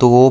2